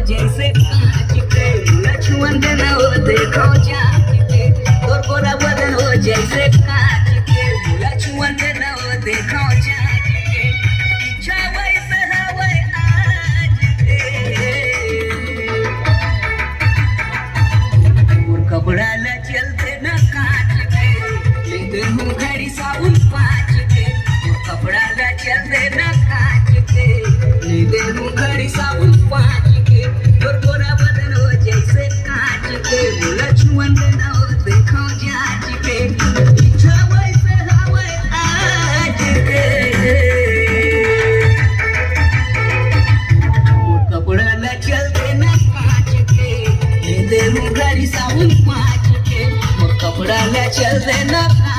जैसे कांच के लक्ष्मण देना हो देखो जांच के तोर गोरा बदन हो जैसे कांच के लक्ष्मण देना हो देखो जांच के इच्छा वैसे हवे आज के और कपड़ा ला चलते न कांच के लेते हूँ घड़ी साबुन 5 के कपड़ा ला चलते न कांच के लेते हूँ घड़ी साबुन 5 के और गोरा बदन हो जैसे कांच के लक्ष्मण देना हो देखो जांच के इच्छा वैसे हवे आज के और कपड़ा ला चलते न कांच के लेते हूँ घड़ी साबुन 5 के और कपड़ा ला चलते न